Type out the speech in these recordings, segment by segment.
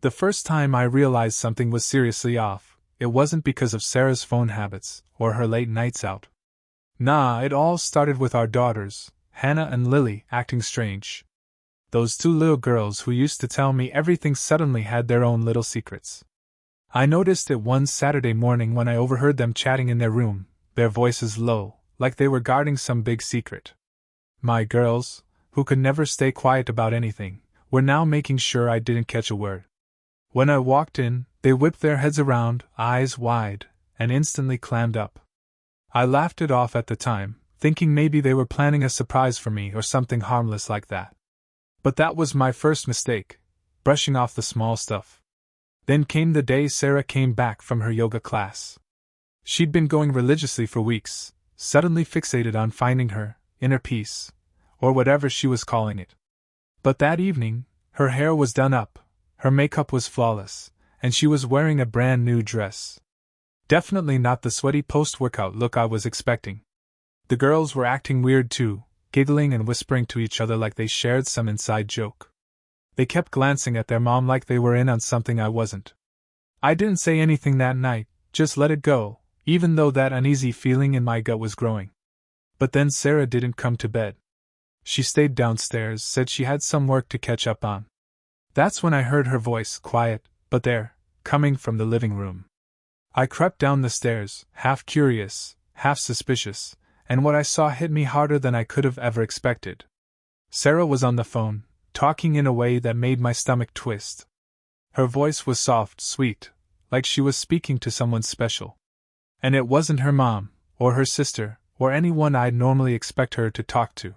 The first time I realized something was seriously off, it wasn't because of Sarah's phone habits or her late nights out. Nah, it all started with our daughters, Hannah and Lily, acting strange. Those two little girls who used to tell me everything suddenly had their own little secrets. I noticed it one Saturday morning when I overheard them chatting in their room, their voices low, like they were guarding some big secret. My girls, who could never stay quiet about anything, were now making sure I didn't catch a word. When I walked in, they whipped their heads around, eyes wide, and instantly clammed up. I laughed it off at the time, thinking maybe they were planning a surprise for me or something harmless like that. But that was my first mistake, brushing off the small stuff. Then came the day Sarah came back from her yoga class. She'd been going religiously for weeks, suddenly fixated on finding her inner peace, or whatever she was calling it. But that evening, her hair was done up, her makeup was flawless, and she was wearing a brand new dress. Definitely not the sweaty post-workout look I was expecting. The girls were acting weird too, giggling and whispering to each other like they shared some inside joke. They kept glancing at their mom like they were in on something I wasn't. I didn't say anything that night, just let it go, even though that uneasy feeling in my gut was growing. But then Sarah didn't come to bed. She stayed downstairs, said she had some work to catch up on. That's when I heard her voice, quiet, but there, coming from the living room. I crept down the stairs, half curious, half suspicious, and what I saw hit me harder than I could have ever expected. Sarah was on the phone, talking in a way that made my stomach twist. Her voice was soft, sweet, like she was speaking to someone special. And it wasn't her mom, or her sister, or anyone I'd normally expect her to talk to.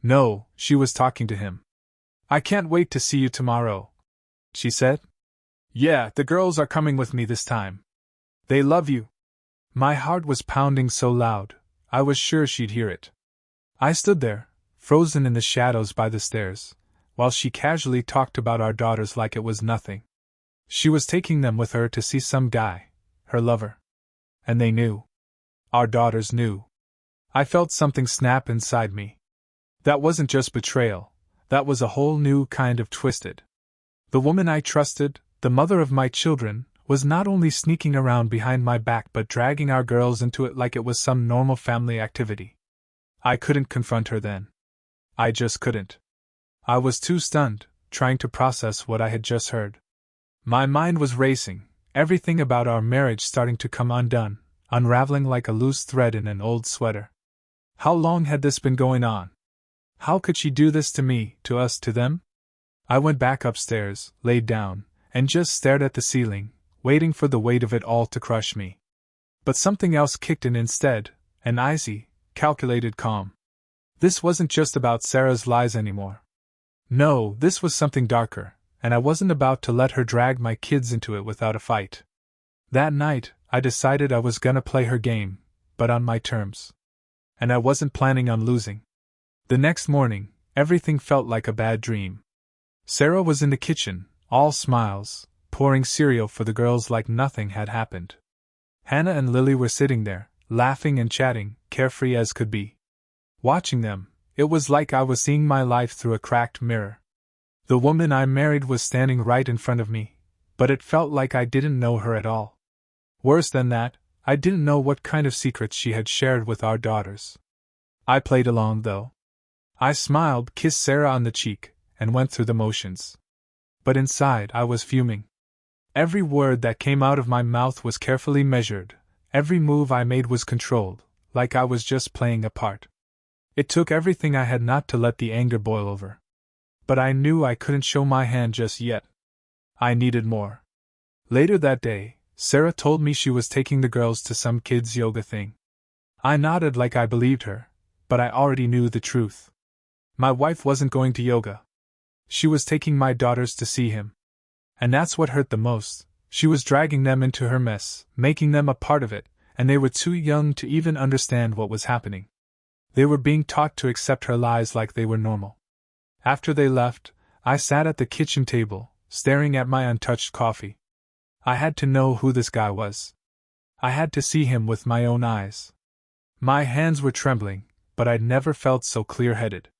No, she was talking to him. "I can't wait to see you tomorrow," she said. "Yeah, the girls are coming with me this time. They love you." My heart was pounding so loud, I was sure she'd hear it. I stood there, frozen in the shadows by the stairs, while she casually talked about our daughters like it was nothing. She was taking them with her to see some guy, her lover. And they knew. Our daughters knew. I felt something snap inside me. That wasn't just betrayal, that was a whole new kind of twisted. The woman I trusted, the mother of my children, was not only sneaking around behind my back but dragging our girls into it like it was some normal family activity. I couldn't confront her then. I just couldn't. I was too stunned, trying to process what I had just heard. My mind was racing, everything about our marriage starting to come undone, unraveling like a loose thread in an old sweater. How long had this been going on? How could she do this to me, to us, to them? I went back upstairs, laid down, and just stared at the ceiling, waiting for the weight of it all to crush me. But something else kicked in instead, an icy, calculated calm. This wasn't just about Sarah's lies anymore. No, this was something darker, and I wasn't about to let her drag my kids into it without a fight. That night, I decided I was gonna play her game, but on my terms. And I wasn't planning on losing. The next morning, everything felt like a bad dream. Sarah was in the kitchen, all smiles, pouring cereal for the girls like nothing had happened. Hannah and Lily were sitting there, laughing and chatting, carefree as could be. Watching them, it was like I was seeing my life through a cracked mirror. The woman I married was standing right in front of me, but it felt like I didn't know her at all. Worse than that, I didn't know what kind of secrets she had shared with our daughters. I played along, though. I smiled, kissed Sarah on the cheek, and went through the motions. But inside I was fuming. Every word that came out of my mouth was carefully measured, every move I made was controlled, like I was just playing a part. It took everything I had not to let the anger boil over. But I knew I couldn't show my hand just yet. I needed more. Later that day, Sarah told me she was taking the girls to some kids' yoga thing. I nodded like I believed her, but I already knew the truth. My wife wasn't going to yoga. She was taking my daughters to see him. And that's what hurt the most. She was dragging them into her mess, making them a part of it, and they were too young to even understand what was happening. They were being taught to accept her lies like they were normal. After they left, I sat at the kitchen table, staring at my untouched coffee. I had to know who this guy was. I had to see him with my own eyes. My hands were trembling, but I'd never felt so clear-headed.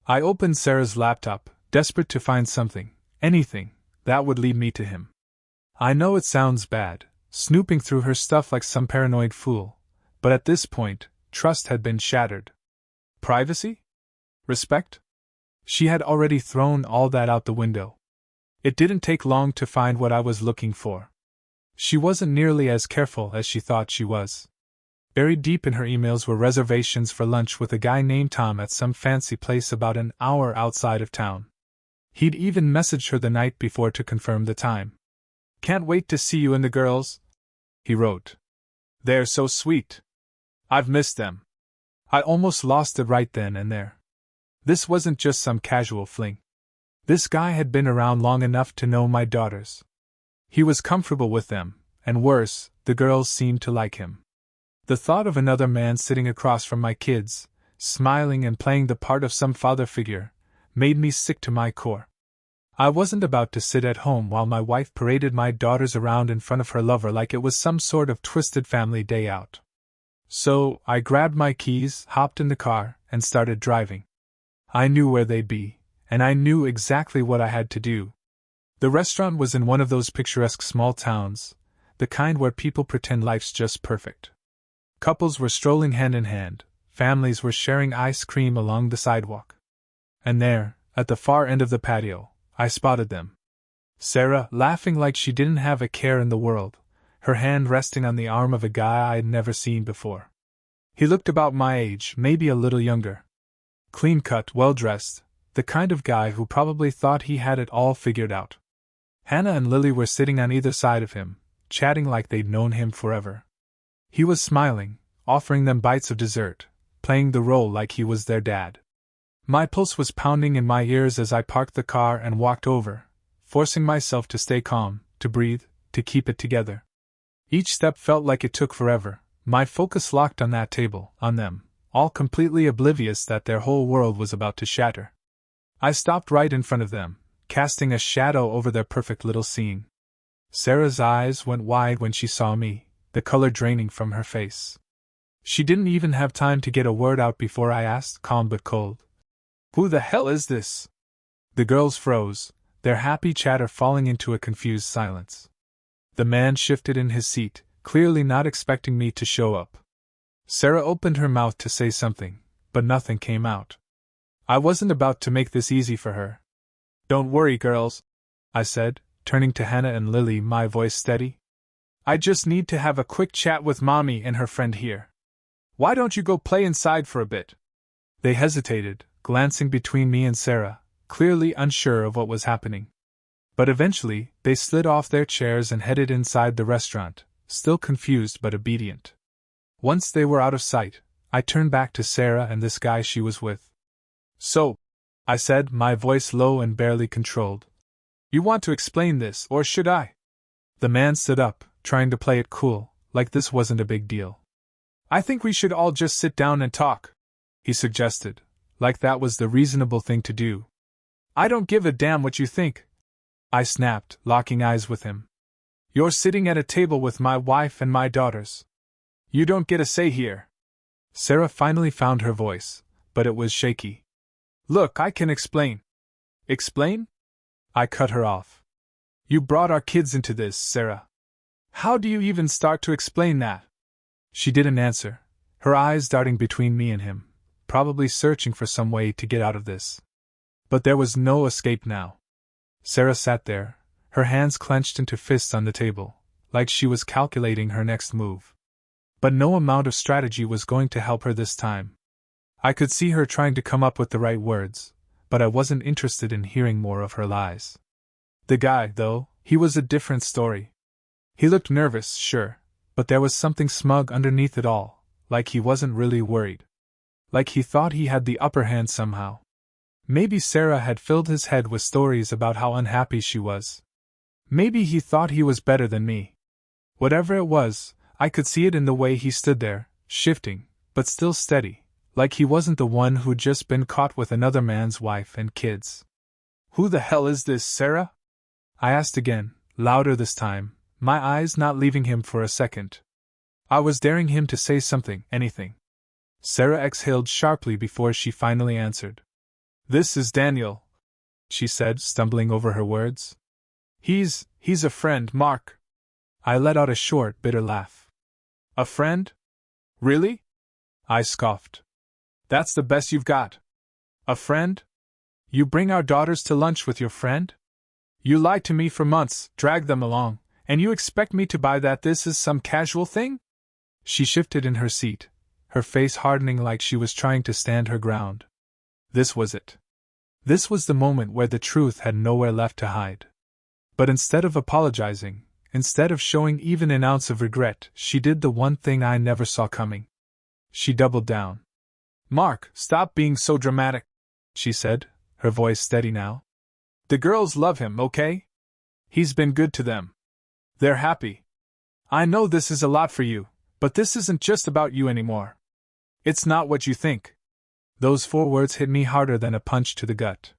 I opened Sarah's laptop, desperate to find something, anything, that would lead me to him. I know it sounds bad, snooping through her stuff like some paranoid fool, but at this point, trust had been shattered. Privacy? Respect? She had already thrown all that out the window. It didn't take long to find what I was looking for. She wasn't nearly as careful as she thought she was. Buried deep in her emails were reservations for lunch with a guy named Tom at some fancy place about an hour outside of town. He'd even messaged her the night before to confirm the time. "Can't wait to see you and the girls," he wrote. "They're so sweet. I've missed them." I almost lost it right then and there. This wasn't just some casual fling. This guy had been around long enough to know my daughters. He was comfortable with them, and worse, the girls seemed to like him. The thought of another man sitting across from my kids, smiling and playing the part of some father figure, made me sick to my core. I wasn't about to sit at home while my wife paraded my daughters around in front of her lover like it was some sort of twisted family day out. So, I grabbed my keys, hopped in the car, and started driving. I knew where they'd be, and I knew exactly what I had to do. The restaurant was in one of those picturesque small towns, the kind where people pretend life's just perfect. Couples were strolling hand in hand, families were sharing ice cream along the sidewalk. And there, at the far end of the patio, I spotted them. Sarah, laughing like she didn't have a care in the world, her hand resting on the arm of a guy I had never seen before. He looked about my age, maybe a little younger. Clean-cut, well-dressed, the kind of guy who probably thought he had it all figured out. Hannah and Lily were sitting on either side of him, chatting like they'd known him forever. He was smiling, offering them bites of dessert, playing the role like he was their dad. My pulse was pounding in my ears as I parked the car and walked over, forcing myself to stay calm, to breathe, to keep it together. Each step felt like it took forever, my focus locked on that table, on them, all completely oblivious that their whole world was about to shatter. I stopped right in front of them, casting a shadow over their perfect little scene. Sarah's eyes went wide when she saw me, the color draining from her face. She didn't even have time to get a word out before I asked, calm but cold, "Who the hell is this?" The girls froze, their happy chatter falling into a confused silence. The man shifted in his seat, clearly not expecting me to show up. Sarah opened her mouth to say something, but nothing came out. I wasn't about to make this easy for her. "Don't worry, girls," I said, turning to Hannah and Lily, my voice steady. "I just need to have a quick chat with Mommy and her friend here. Why don't you go play inside for a bit?" They hesitated, glancing between me and Sarah, clearly unsure of what was happening. But eventually, they slid off their chairs and headed inside the restaurant, still confused but obedient. Once they were out of sight, I turned back to Sarah and this guy she was with. "So," I said, my voice low and barely controlled, "you want to explain this, or should I?" The man stood up, trying to play it cool, like this wasn't a big deal. "I think we should all just sit down and talk," he suggested, like that was the reasonable thing to do. "I don't give a damn what you think," I snapped, locking eyes with him. "You're sitting at a table with my wife and my daughters. You don't get a say here." Sarah finally found her voice, but it was shaky. "Look, I can explain." "Explain?" I cut her off. "You brought our kids into this, Sarah. How do you even start to explain that?" She didn't answer, her eyes darting between me and him, probably searching for some way to get out of this. But there was no escape now. Sarah sat there, her hands clenched into fists on the table, like she was calculating her next move. But no amount of strategy was going to help her this time. I could see her trying to come up with the right words, but I wasn't interested in hearing more of her lies. The guy, though, he was a different story. He looked nervous, sure, but there was something smug underneath it all, like he wasn't really worried. Like he thought he had the upper hand somehow. Maybe Sarah had filled his head with stories about how unhappy she was. Maybe he thought he was better than me. Whatever it was, I could see it in the way he stood there, shifting, but still steady, like he wasn't the one who'd just been caught with another man's wife and kids. "Who the hell is this, Sarah?" I asked again, louder this time, my eyes not leaving him for a second. I was daring him to say something, anything. Sarah exhaled sharply before she finally answered. "This is Daniel," she said, stumbling over her words. He's a friend, Mark. I let out a short, bitter laugh. A friend? Really? I scoffed. That's the best you've got. A friend? You bring our daughters to lunch with your friend? You lied to me for months, dragged them along, and you expect me to buy that this is some casual thing? She shifted in her seat, her face hardening like she was trying to stand her ground. This was it. This was the moment where the truth had nowhere left to hide. But instead of apologizing, instead of showing even an ounce of regret, she did the one thing I never saw coming. She doubled down. Mark, stop being so dramatic, she said, her voice steady now. The girls love him, okay? He's been good to them. They're happy. I know this is a lot for you, but this isn't just about you anymore. It's not what you think. Those 4 words hit me harder than a punch to the gut.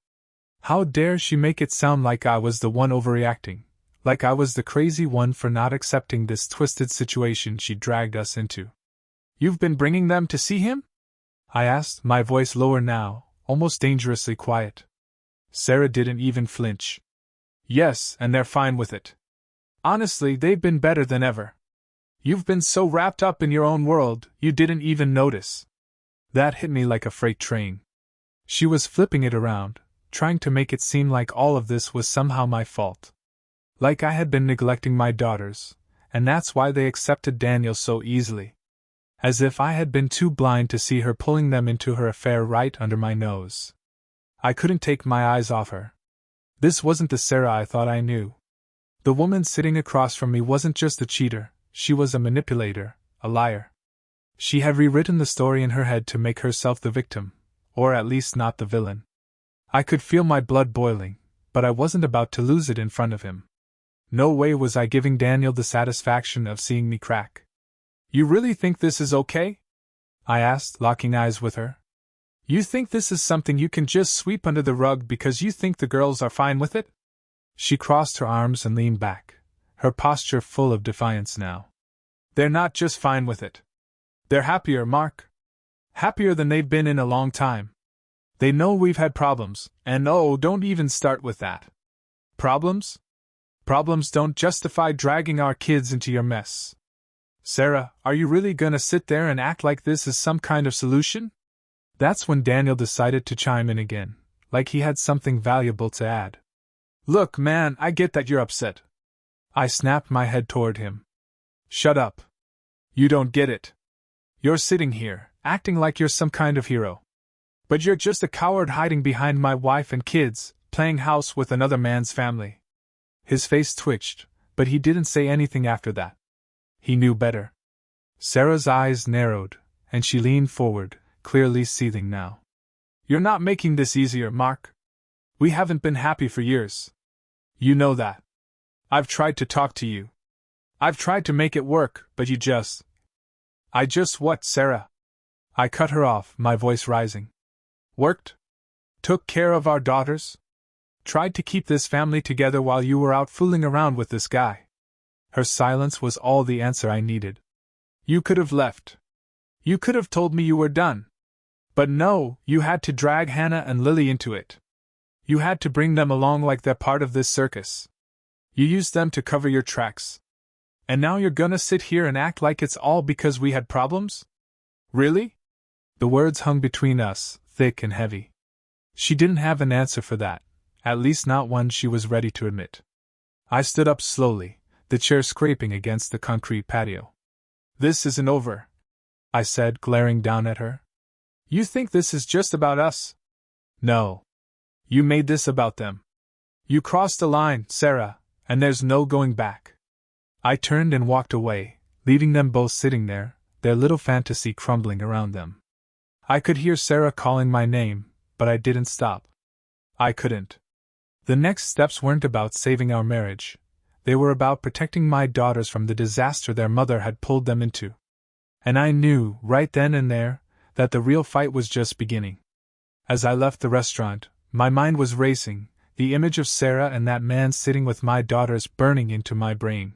How dare she make it sound like I was the one overreacting, like I was the crazy one for not accepting this twisted situation she dragged us into. You've been bringing them to see him? I asked, my voice lower now, almost dangerously quiet. Sarah didn't even flinch. Yes, and they're fine with it. Honestly, they've been better than ever. You've been so wrapped up in your own world, you didn't even notice. That hit me like a freight train. She was flipping it around, trying to make it seem like all of this was somehow my fault. Like I had been neglecting my daughters, and that's why they accepted Daniel so easily. As if I had been too blind to see her pulling them into her affair right under my nose. I couldn't take my eyes off her. This wasn't the Sarah I thought I knew. The woman sitting across from me wasn't just a cheater, she was a manipulator, a liar. She had rewritten the story in her head to make herself the victim, or at least not the villain. I could feel my blood boiling, but I wasn't about to lose it in front of him. No way was I giving Daniel the satisfaction of seeing me crack. You really think this is okay? I asked, locking eyes with her. You think this is something you can just sweep under the rug because you think the girls are fine with it? She crossed her arms and leaned back, her posture full of defiance now. They're not just fine with it. They're happier, Mark. Happier than they've been in a long time. They know we've had problems, and oh, don't even start with that. Problems? Problems don't justify dragging our kids into your mess. Sarah, are you really gonna sit there and act like this is some kind of solution? That's when Daniel decided to chime in again, like he had something valuable to add. Look, man, I get that you're upset. I snapped my head toward him. Shut up. You don't get it. You're sitting here, acting like you're some kind of hero. But you're just a coward hiding behind my wife and kids, playing house with another man's family. His face twitched, but he didn't say anything after that. He knew better. Sarah's eyes narrowed, and she leaned forward, clearly seething now. You're not making this easier, Mark. We haven't been happy for years. You know that. I've tried to talk to you. I've tried to make it work, but you just... I just what, Sarah? I cut her off, my voice rising. Worked? Took care of our daughters? Tried to keep this family together while you were out fooling around with this guy. Her silence was all the answer I needed. You could have left. You could have told me you were done. But no, you had to drag Hannah and Lily into it. You had to bring them along like they're part of this circus. You used them to cover your tracks. And now you're gonna sit here and act like it's all because we had problems? Really? The words hung between us, thick and heavy. She didn't have an answer for that, at least not one she was ready to admit. I stood up slowly, the chair scraping against the concrete patio. This isn't over, I said, glaring down at her. You think this is just about us? No. You made this about them. You crossed the line, Sarah, and there's no going back. I turned and walked away, leaving them both sitting there, their little fantasy crumbling around them. I could hear Sarah calling my name, but I didn't stop. I couldn't. The next steps weren't about saving our marriage. They were about protecting my daughters from the disaster their mother had pulled them into. And I knew, right then and there, that the real fight was just beginning. As I left the restaurant, my mind was racing, the image of Sarah and that man sitting with my daughters burning into my brain.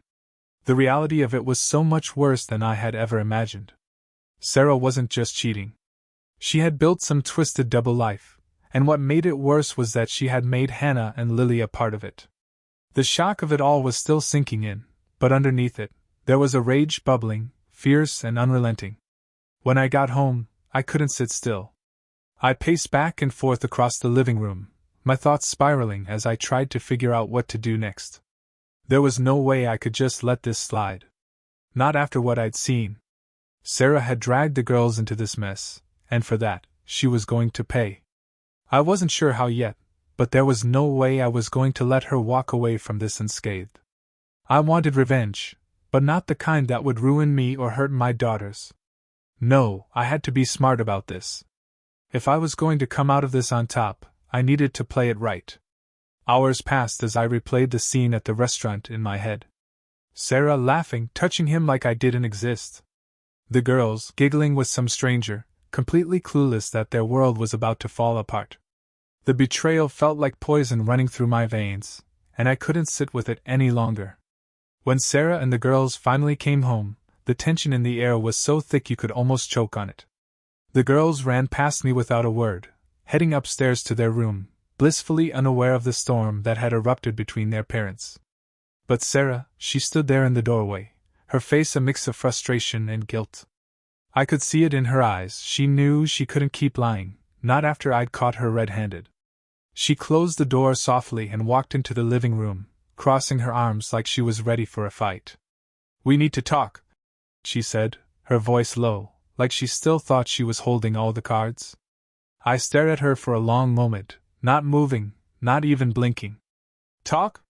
The reality of it was so much worse than I had ever imagined. Sarah wasn't just cheating. She had built some twisted double life, and what made it worse was that she had made Hannah and Lily a part of it. The shock of it all was still sinking in, but underneath it, there was a rage bubbling, fierce and unrelenting. When I got home, I couldn't sit still. I paced back and forth across the living room, my thoughts spiraling as I tried to figure out what to do next. There was no way I could just let this slide. Not after what I'd seen. Sarah had dragged the girls into this mess, and for that, she was going to pay. I wasn't sure how yet, but there was no way I was going to let her walk away from this unscathed. I wanted revenge, but not the kind that would ruin me or hurt my daughters. No, I had to be smart about this. If I was going to come out of this on top, I needed to play it right. Hours passed as I replayed the scene at the restaurant in my head. Sarah laughing, touching him like I didn't exist. The girls giggling with some stranger, completely clueless that their world was about to fall apart. The betrayal felt like poison running through my veins, and I couldn't sit with it any longer. When Sarah and the girls finally came home, the tension in the air was so thick you could almost choke on it. The girls ran past me without a word, heading upstairs to their room, blissfully unaware of the storm that had erupted between their parents. But Sarah, she stood there in the doorway, her face a mix of frustration and guilt. I could see it in her eyes. She knew she couldn't keep lying, not after I'd caught her red-handed. She closed the door softly and walked into the living room, crossing her arms like she was ready for a fight. "We need to talk," she said, her voice low, like she still thought she was holding all the cards. I stared at her for a long moment, not moving, not even blinking. "Talk?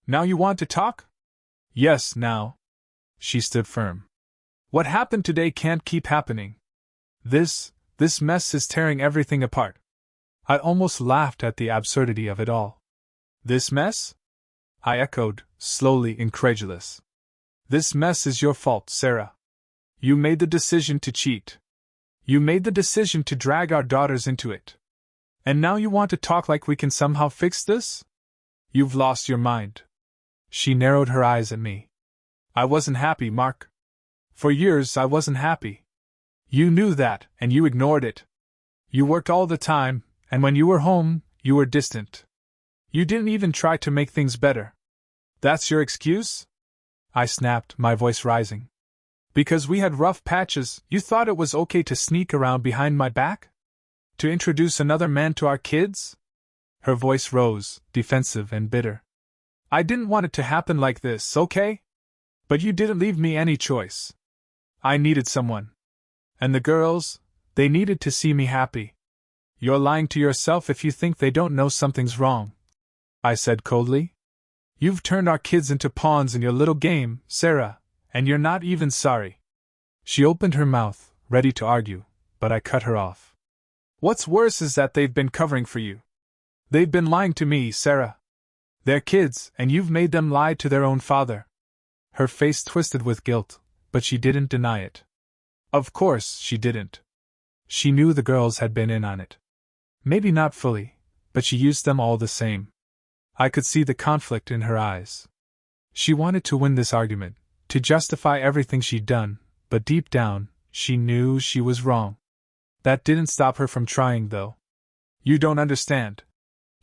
Now you want to talk?" "Yes, now." She stood firm. "What happened today can't keep happening. This mess is tearing everything apart." I almost laughed at the absurdity of it all. "This mess?" I echoed, slowly incredulous. "This mess is your fault, Sarah. You made the decision to cheat. You made the decision to drag our daughters into it. And now you want to talk like we can somehow fix this? You've lost your mind." She narrowed her eyes at me. "I wasn't happy, Mark. For years I wasn't happy. You knew that, and you ignored it. You worked all the time, and when you were home, you were distant. You didn't even try to make things better. That's your excuse?" I snapped, my voice rising. "Because we had rough patches, you thought it was okay to sneak around behind my back? To introduce another man to our kids?" Her voice rose, defensive and bitter. "I didn't want it to happen like this, okay? But you didn't leave me any choice. I needed someone. And the girls, they needed to see me happy. You're lying to yourself if you think they don't know something's wrong," I said coldly. "You've turned our kids into pawns in your little game, Sarah, and you're not even sorry." She opened her mouth, ready to argue, but I cut her off. "What's worse is that they've been covering for you. They've been lying to me, Sarah. They're kids, and you've made them lie to their own father." Her face twisted with guilt, but she didn't deny it. Of course, she didn't. She knew the girls had been in on it. Maybe not fully, but she used them all the same. I could see the conflict in her eyes. She wanted to win this argument, to justify everything she'd done, but deep down, she knew she was wrong. That didn't stop her from trying, though. "You don't understand,"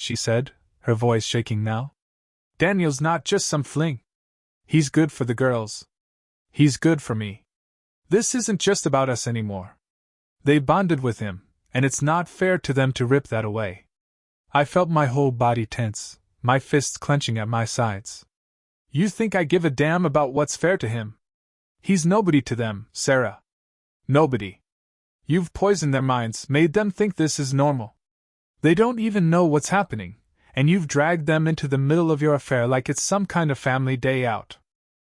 she said, her voice shaking now. "Daniel's not just some fling. He's good for the girls. He's good for me. This isn't just about us anymore. They bonded with him, and it's not fair to them to rip that away." I felt my whole body tense, my fists clenching at my sides. "You think I give a damn about what's fair to him? He's nobody to them, Sarah. Nobody. You've poisoned their minds, made them think this is normal. They don't even know what's happening, and you've dragged them into the middle of your affair like it's some kind of family day out."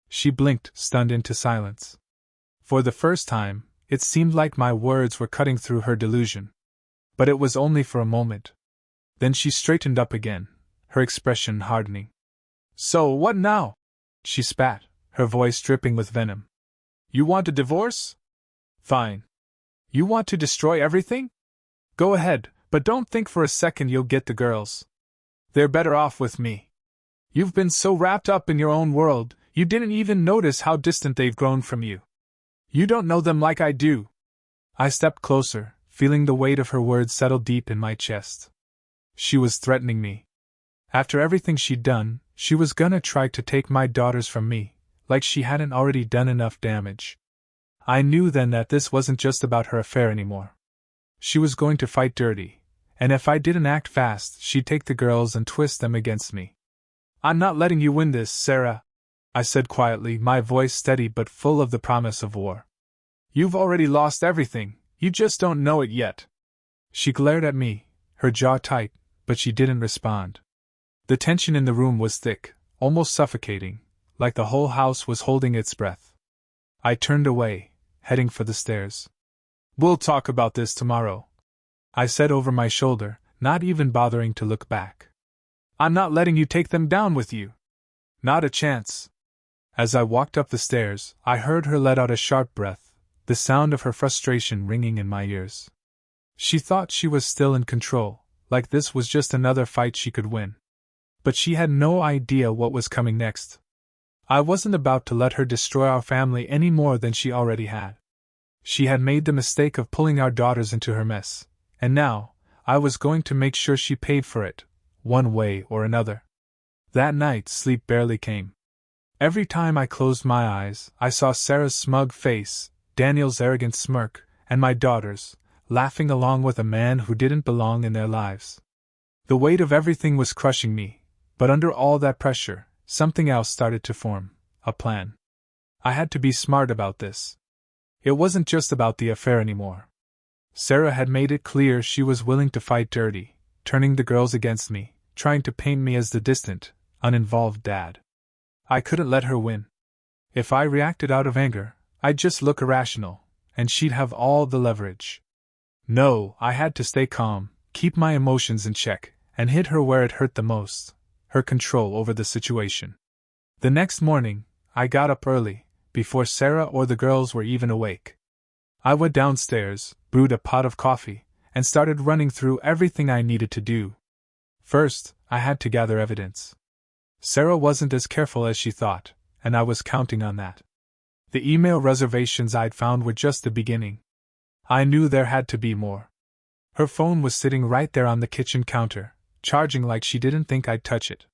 She blinked, stunned into silence. For the first time, it seemed like my words were cutting through her delusion. But it was only for a moment. Then she straightened up again, her expression hardening. "So what now?" she spat, her voice dripping with venom. "You want a divorce? Fine. You want to destroy everything? Go ahead, but don't think for a second you'll get the girls. They're better off with me. You've been so wrapped up in your own world, you didn't even notice how distant they've grown from you. You don't know them like I do." I stepped closer, feeling the weight of her words settle deep in my chest. She was threatening me. After everything she'd done, She was gonna try to take my daughters from me, like she hadn't already done enough damage. I knew then that this wasn't just about her affair anymore. She was going to fight dirty, and if I didn't act fast, she'd take the girls and twist them against me. "I'm not letting you win this, Sarah," I said quietly, my voice steady but full of the promise of war. "You've already lost everything, you just don't know it yet." She glared at me, her jaw tight, but she didn't respond. The tension in the room was thick, almost suffocating, like the whole house was holding its breath. I turned away, heading for the stairs. "We'll talk about this tomorrow," I said over my shoulder, not even bothering to look back. "I'm not letting you take them down with you. Not a chance." As I walked up the stairs, I heard her let out a sharp breath, the sound of her frustration ringing in my ears. She thought she was still in control, like this was just another fight she could win. But she had no idea what was coming next. I wasn't about to let her destroy our family any more than she already had. She had made the mistake of pulling our daughters into her mess, and now, I was going to make sure she paid for it, one way or another. That night, sleep barely came. Every time I closed my eyes, I saw Sarah's smug face, Daniel's arrogant smirk, and my daughters, laughing along with a man who didn't belong in their lives. The weight of everything was crushing me, but under all that pressure, something else started to form, a plan. I had to be smart about this. It wasn't just about the affair anymore. Sarah had made it clear she was willing to fight dirty, turning the girls against me, trying to paint me as the distant, uninvolved dad. I couldn't let her win. If I reacted out of anger, I'd just look irrational, and she'd have all the leverage. No, I had to stay calm, keep my emotions in check, and hit her where it hurt the most, her control over the situation. The next morning, I got up early, before Sarah or the girls were even awake. I went downstairs, brewed a pot of coffee, and started running through everything I needed to do. First, I had to gather evidence. Sarah wasn't as careful as she thought, and I was counting on that. The email reservations I'd found were just the beginning. I knew there had to be more. Her phone was sitting right there on the kitchen counter, charging like she didn't think I'd touch it.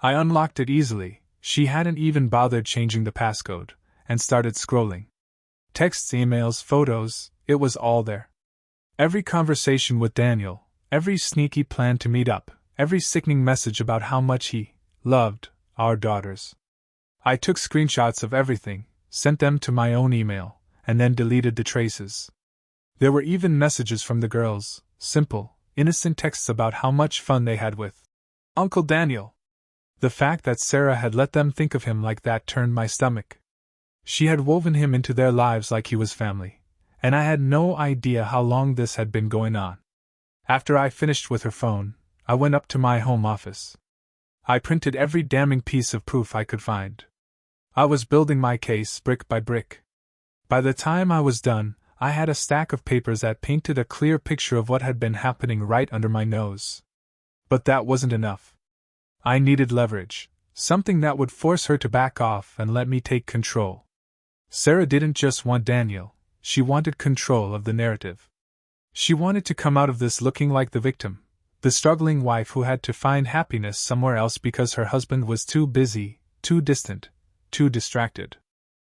I unlocked it easily, she hadn't even bothered changing the passcode, and started scrolling. Texts, emails, photos, it was all there. Every conversation with Daniel, every sneaky plan to meet up, every sickening message about how much he loved our daughters. I took screenshots of everything, sent them to my own email, and then deleted the traces. There were even messages from the girls, simple, innocent texts about how much fun they had with Uncle Daniel. The fact that Sarah had let them think of him like that turned my stomach. She had woven him into their lives like he was family, and I had no idea how long this had been going on. After I finished with her phone, I went up to my home office. I printed every damning piece of proof I could find. I was building my case brick by brick. By the time I was done, I had a stack of papers that painted a clear picture of what had been happening right under my nose. But that wasn't enough. I needed leverage, something that would force her to back off and let me take control. Sarah didn't just want Daniel, she wanted control of the narrative. She wanted to come out of this looking like the victim, the struggling wife who had to find happiness somewhere else because her husband was too busy, too distant, too distracted.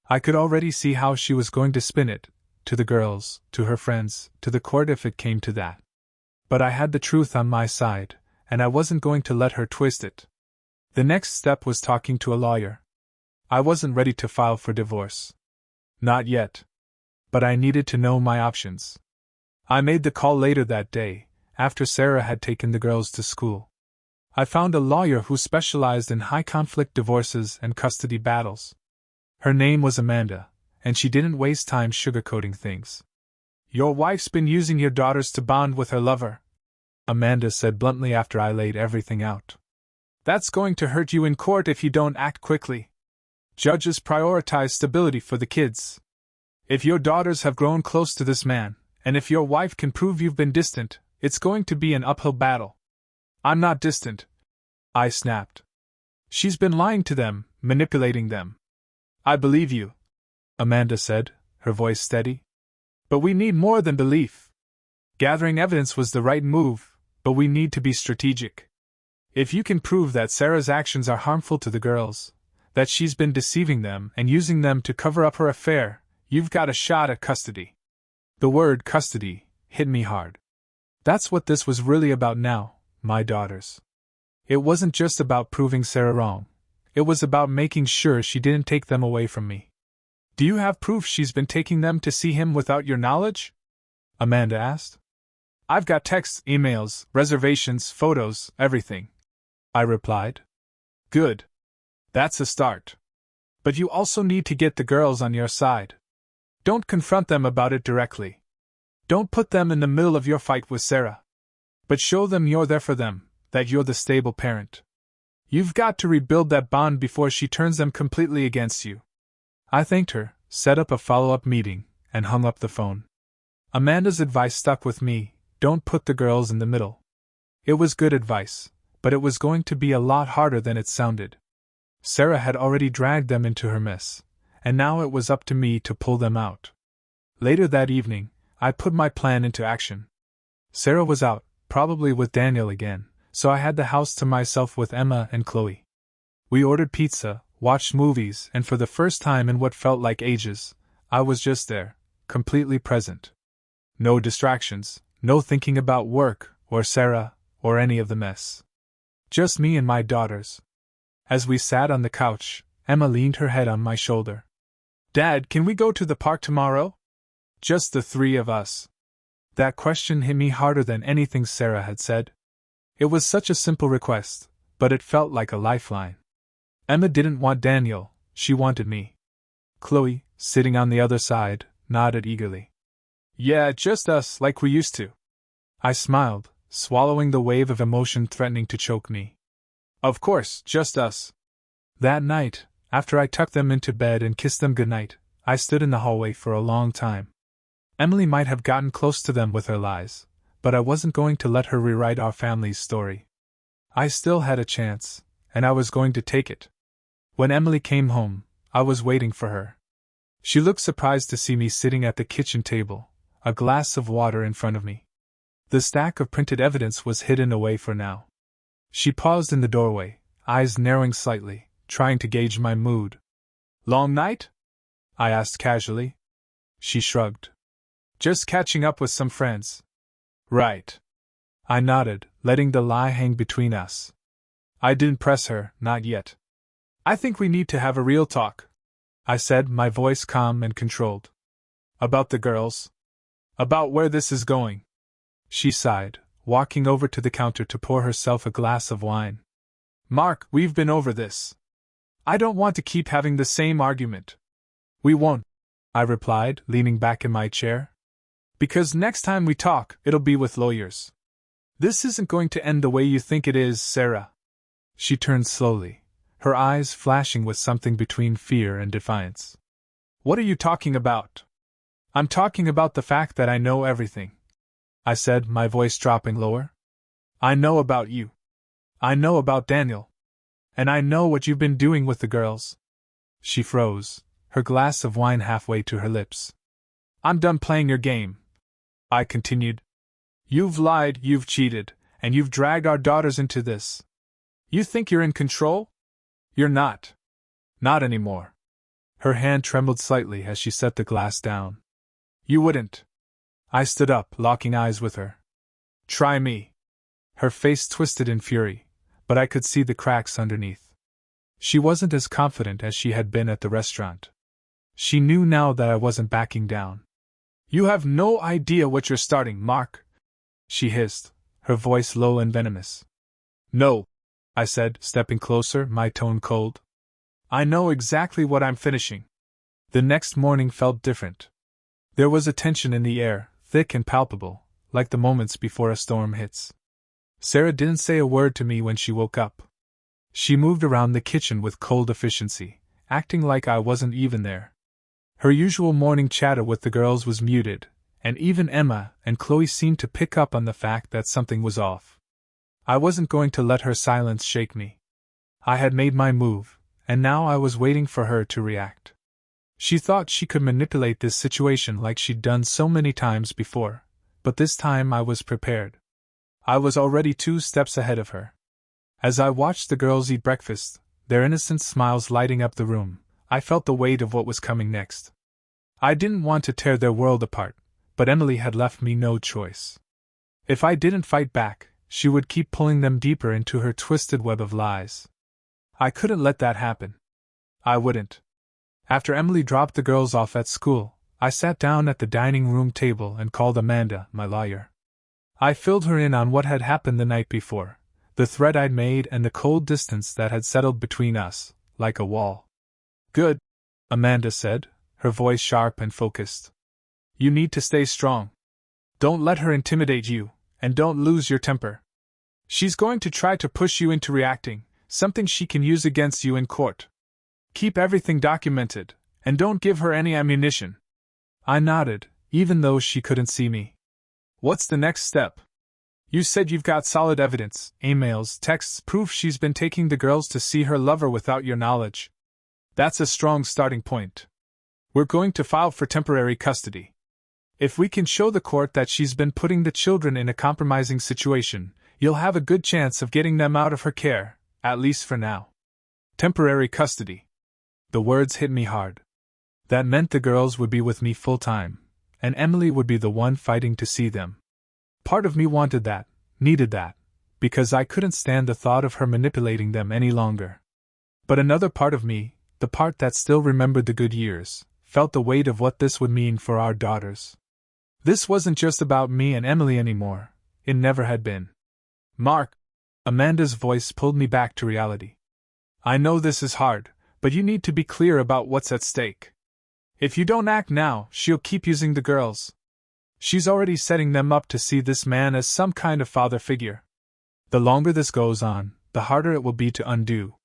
I could already see how she was going to spin it, to the girls, to her friends, to the court if it came to that. But I had the truth on my side, and I wasn't going to let her twist it. The next step was talking to a lawyer. I wasn't ready to file for divorce. Not yet. But I needed to know my options. I made the call later that day, after Sarah had taken the girls to school. I found a lawyer who specialized in high-conflict divorces and custody battles. Her name was Amanda, and she didn't waste time sugarcoating things. "Your wife's been using your daughters to bond with her lover," Amanda said bluntly after I laid everything out. "That's going to hurt you in court if you don't act quickly. Judges prioritize stability for the kids. If your daughters have grown close to this man, and if your wife can prove you've been distant, it's going to be an uphill battle." "I'm not distant," I snapped. "She's been lying to them, manipulating them." "I believe you," Amanda said, her voice steady. "But we need more than belief. Gathering evidence was the right move, but we need to be strategic. If you can prove that Sarah's actions are harmful to the girls, that she's been deceiving them and using them to cover up her affair, you've got a shot at custody. The word custody hit me hard. That's what this was really about now, my daughters. It wasn't just about proving Sarah wrong. It was about making sure she didn't take them away from me. Do you have proof she's been taking them to see him without your knowledge? Amanda asked. I've got texts, emails, reservations, photos, everything, I replied. Good. That's a start. But you also need to get the girls on your side. Don't confront them about it directly. Don't put them in the middle of your fight with Sarah. But show them you're there for them, that you're the stable parent. You've got to rebuild that bond before she turns them completely against you. I thanked her, set up a follow-up meeting, and hung up the phone. Amanda's advice stuck with me: don't put the girls in the middle. It was good advice, but it was going to be a lot harder than it sounded. Sarah had already dragged them into her mess, and now it was up to me to pull them out. Later that evening, I put my plan into action. Sarah was out, probably with Daniel again, so I had the house to myself with Emma and Chloe. We ordered pizza, watched movies, and for the first time in what felt like ages, I was just there, completely present. No distractions, no thinking about work, or Sarah, or any of the mess. Just me and my daughters. As we sat on the couch, Emma leaned her head on my shoulder. Dad, can we go to the park tomorrow? Just the three of us. That question hit me harder than anything Sarah had said. It was such a simple request, but it felt like a lifeline. Emma didn't want Daniel, she wanted me. Chloe, sitting on the other side, nodded eagerly. Yeah, just us, like we used to. I smiled, swallowing the wave of emotion threatening to choke me. Of course, just us. That night, after I tucked them into bed and kissed them goodnight, I stood in the hallway for a long time. Emily might have gotten close to them with her lies, but I wasn't going to let her rewrite our family's story. I still had a chance, and I was going to take it. When Emily came home, I was waiting for her. She looked surprised to see me sitting at the kitchen table, a glass of water in front of me. The stack of printed evidence was hidden away for now. She paused in the doorway, eyes narrowing slightly, trying to gauge my mood. Long night? I asked casually. She shrugged. Just catching up with some friends. Right. I nodded, letting the lie hang between us. I didn't press her, not yet. I think we need to have a real talk, I said, my voice calm and controlled. About the girls? About where this is going. She sighed, walking over to the counter to pour herself a glass of wine. Mark, we've been over this. I don't want to keep having the same argument. We won't, I replied, leaning back in my chair. Because next time we talk, it'll be with lawyers. This isn't going to end the way you think it is, Sarah. She turned slowly, her eyes flashing with something between fear and defiance. What are you talking about? I'm talking about the fact that I know everything, I said, my voice dropping lower. I know about you. I know about Daniel. And I know what you've been doing with the girls. She froze, her glass of wine halfway to her lips. I'm done playing your game, I continued. You've lied, you've cheated, and you've dragged our daughters into this. You think you're in control? You're not. Not anymore. Her hand trembled slightly as she set the glass down. You wouldn't. I stood up, locking eyes with her. Try me. Her face twisted in fury, but I could see the cracks underneath. She wasn't as confident as she had been at the restaurant. She knew now that I wasn't backing down. You have no idea what you're starting, Mark, she hissed, her voice low and venomous. No, I said, stepping closer, my tone cold. I know exactly what I'm finishing. The next morning felt different. There was a tension in the air, thick and palpable, like the moments before a storm hits. Sarah didn't say a word to me when she woke up. She moved around the kitchen with cold efficiency, acting like I wasn't even there. Her usual morning chatter with the girls was muted, and even Emma and Chloe seemed to pick up on the fact that something was off. I wasn't going to let her silence shake me. I had made my move, and now I was waiting for her to react. She thought she could manipulate this situation like she'd done so many times before, but this time I was prepared. I was already 2 steps ahead of her. As I watched the girls eat breakfast, their innocent smiles lighting up the room, I felt the weight of what was coming next. I didn't want to tear their world apart, but Emily had left me no choice. If I didn't fight back, she would keep pulling them deeper into her twisted web of lies. I couldn't let that happen. I wouldn't. After Emily dropped the girls off at school, I sat down at the dining room table and called Amanda, my lawyer. I filled her in on what had happened the night before, the threat I'd made and the cold distance that had settled between us, like a wall. Good, Amanda said, her voice sharp and focused. You need to stay strong. Don't let her intimidate you, and don't lose your temper. She's going to try to push you into reacting, something she can use against you in court. Keep everything documented, and don't give her any ammunition. I nodded, even though she couldn't see me. What's the next step? You said you've got solid evidence, emails, texts, proof she's been taking the girls to see her lover without your knowledge. That's a strong starting point. We're going to file for temporary custody. If we can show the court that she's been putting the children in a compromising situation, you'll have a good chance of getting them out of her care, at least for now. Temporary custody. The words hit me hard. That meant the girls would be with me full-time, and Emily would be the one fighting to see them. Part of me wanted that, needed that, because I couldn't stand the thought of her manipulating them any longer. But another part of me, the part that still remembered the good years, felt the weight of what this would mean for our daughters. This wasn't just about me and Emily anymore. It never had been. Mark, Amanda's voice pulled me back to reality. I know this is hard, but you need to be clear about what's at stake. If you don't act now, she'll keep using the girls. She's already setting them up to see this man as some kind of father figure. The longer this goes on, the harder it will be to undo.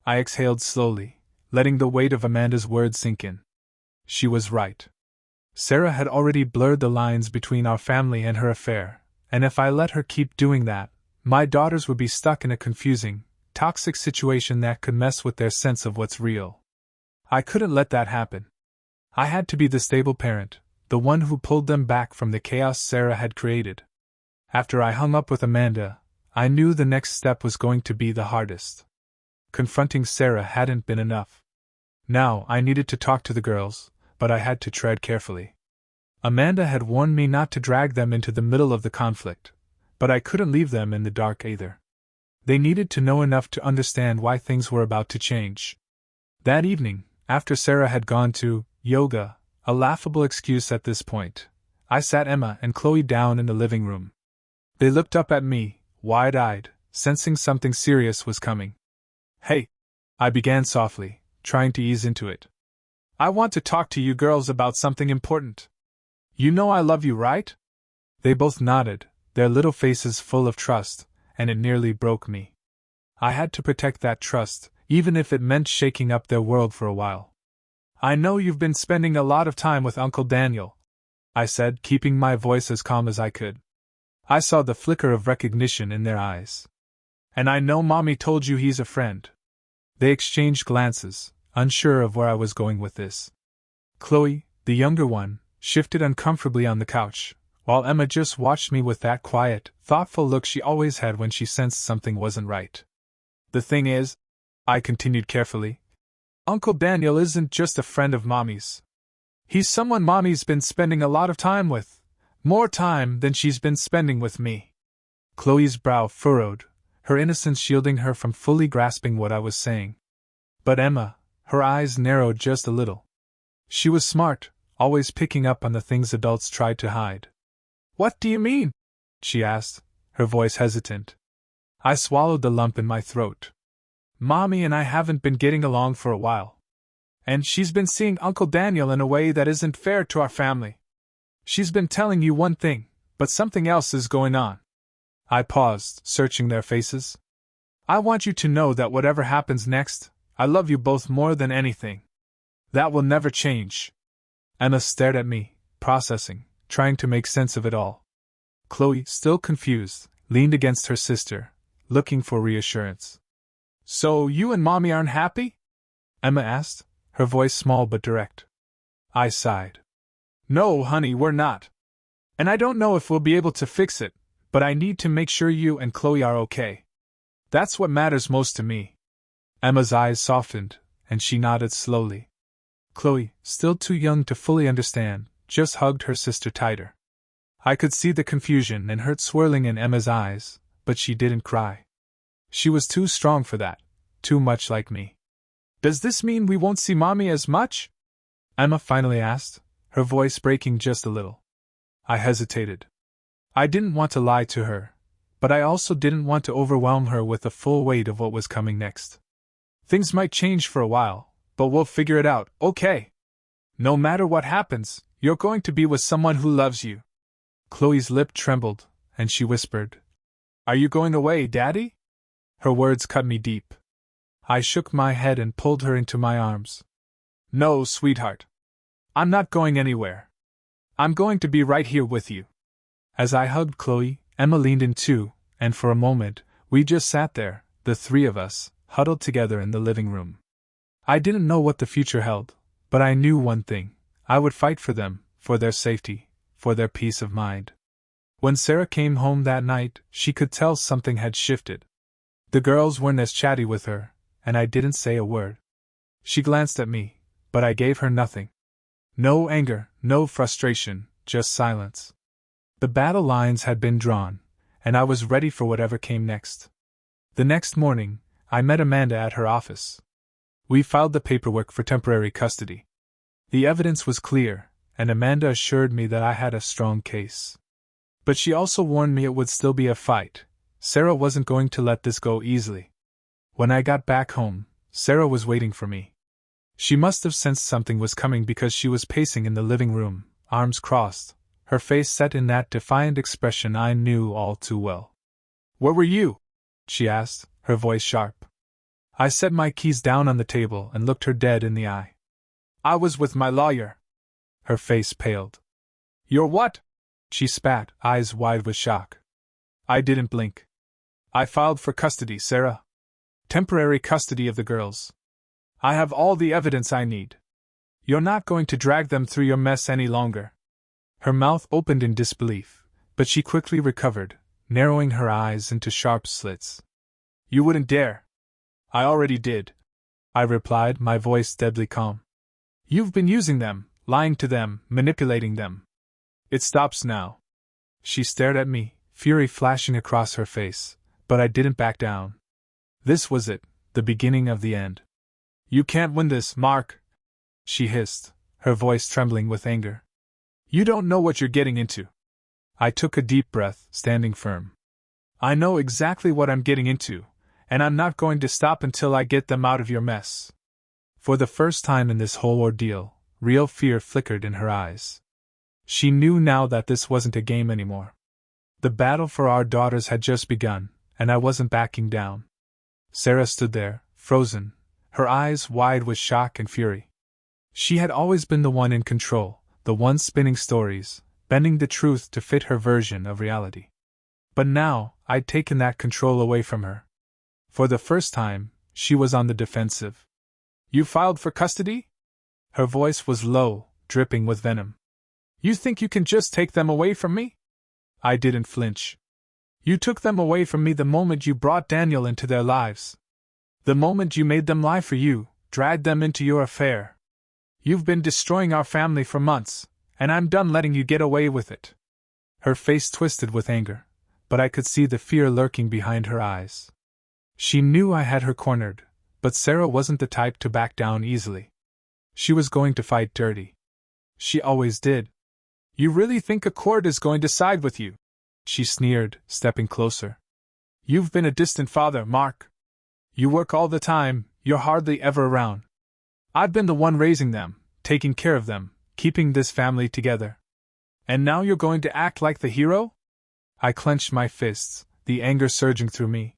I exhaled slowly, letting the weight of Amanda's words sink in. She was right. Sarah had already blurred the lines between our family and her affair, and if I let her keep doing that, my daughters would be stuck in a confusing, toxic situation that could mess with their sense of what's real. I couldn't let that happen. I had to be the stable parent, the one who pulled them back from the chaos Sarah had created. After I hung up with Amanda, I knew the next step was going to be the hardest. Confronting Sarah hadn't been enough. Now I needed to talk to the girls, but I had to tread carefully. Amanda had warned me not to drag them into the middle of the conflict, but I couldn't leave them in the dark either. They needed to know enough to understand why things were about to change. That evening, after Sarah had gone to yoga, a laughable excuse at this point, I sat Emma and Chloe down in the living room. They looked up at me, wide-eyed, sensing something serious was coming. Hey, I began softly, trying to ease into it. I want to talk to you girls about something important. You know I love you, right? They both nodded, their little faces full of trust, and it nearly broke me. I had to protect that trust, even if it meant shaking up their world for a while. I know you've been spending a lot of time with Uncle Daniel, I said, keeping my voice as calm as I could. I saw the flicker of recognition in their eyes. And I know Mommy told you he's a friend. They exchanged glances, unsure of where I was going with this. Chloe, the younger one, shifted uncomfortably on the couch, while Emma just watched me with that quiet, thoughtful look she always had when she sensed something wasn't right. The thing is, I continued carefully, Uncle Daniel isn't just a friend of Mommy's. He's someone Mommy's been spending a lot of time with, more time than she's been spending with me. Chloe's brow furrowed, her innocence shielding her from fully grasping what I was saying. But Emma, her eyes narrowed just a little. She was smart, always picking up on the things adults tried to hide. What do you mean? She asked, her voice hesitant. I swallowed the lump in my throat. Mommy and I haven't been getting along for a while. And she's been seeing Uncle Daniel in a way that isn't fair to our family. She's been telling you one thing, but something else is going on. I paused, searching their faces. I want you to know that whatever happens next, I love you both more than anything. That will never change. Emma stared at me, processing, trying to make sense of it all. Chloe, still confused, leaned against her sister, looking for reassurance. So you and Mommy aren't happy? Emma asked, her voice small but direct. I sighed. No, honey, we're not. And I don't know if we'll be able to fix it, but I need to make sure you and Chloe are okay. That's what matters most to me. Emma's eyes softened, and she nodded slowly. Chloe, still too young to fully understand, just hugged her sister tighter. I could see the confusion and hurt swirling in Emma's eyes, but she didn't cry. She was too strong for that, too much like me. Does this mean we won't see Mommy as much? Emma finally asked, her voice breaking just a little. I hesitated. I didn't want to lie to her, but I also didn't want to overwhelm her with the full weight of what was coming next. Things might change for a while, but we'll figure it out, okay? No matter what happens, you're going to be with someone who loves you. Chloe's lip trembled, and she whispered, Are you going away, Daddy? Her words cut me deep. I shook my head and pulled her into my arms. No, sweetheart. I'm not going anywhere. I'm going to be right here with you. As I hugged Chloe, Emma leaned in too, and for a moment, we just sat there, the three of us, huddled together in the living room. I didn't know what the future held, but I knew one thing: I would fight for them, for their safety, for their peace of mind. When Sarah came home that night, she could tell something had shifted. The girls weren't as chatty with her, and I didn't say a word. She glanced at me, but I gave her nothing. No anger, no frustration, just silence. The battle lines had been drawn, and I was ready for whatever came next. The next morning, I met Amanda at her office. We filed the paperwork for temporary custody. The evidence was clear, and Amanda assured me that I had a strong case. But she also warned me it would still be a fight. Sarah wasn't going to let this go easily. When I got back home, Sarah was waiting for me. She must have sensed something was coming because she was pacing in the living room, arms crossed, her face set in that defiant expression I knew all too well. Where were you? She asked, her voice sharp. I set my keys down on the table and looked her dead in the eye. I was with my lawyer. Her face paled. Your what? She spat, eyes wide with shock. I didn't blink. I filed for custody, Sarah. Temporary custody of the girls. I have all the evidence I need. You're not going to drag them through your mess any longer. Her mouth opened in disbelief, but she quickly recovered, narrowing her eyes into sharp slits. You wouldn't dare. I already did, I replied, my voice deadly calm. You've been using them, lying to them, manipulating them. It stops now. She stared at me, fury flashing across her face, but I didn't back down. This was it, the beginning of the end. You can't win this, Mark, she hissed, her voice trembling with anger. You don't know what you're getting into. I took a deep breath, standing firm. I know exactly what I'm getting into, and I'm not going to stop until I get them out of your mess. For the first time in this whole ordeal, real fear flickered in her eyes. She knew now that this wasn't a game anymore. The battle for our daughters had just begun, and I wasn't backing down. Sarah stood there, frozen, her eyes wide with shock and fury. She had always been the one in control, the one spinning stories, bending the truth to fit her version of reality. But now, I'd taken that control away from her. For the first time, she was on the defensive. You filed for custody? Her voice was low, dripping with venom. You think you can just take them away from me? I didn't flinch. You took them away from me the moment you brought Daniel into their lives. The moment you made them lie for you, dragged them into your affair. You've been destroying our family for months, and I'm done letting you get away with it. Her face twisted with anger, but I could see the fear lurking behind her eyes. She knew I had her cornered, but Sarah wasn't the type to back down easily. She was going to fight dirty. She always did. You really think a court is going to side with you? She sneered, stepping closer. You've been a distant father, Mark. You work all the time, you're hardly ever around. I've been the one raising them, taking care of them, keeping this family together. And now you're going to act like the hero? I clenched my fists, the anger surging through me.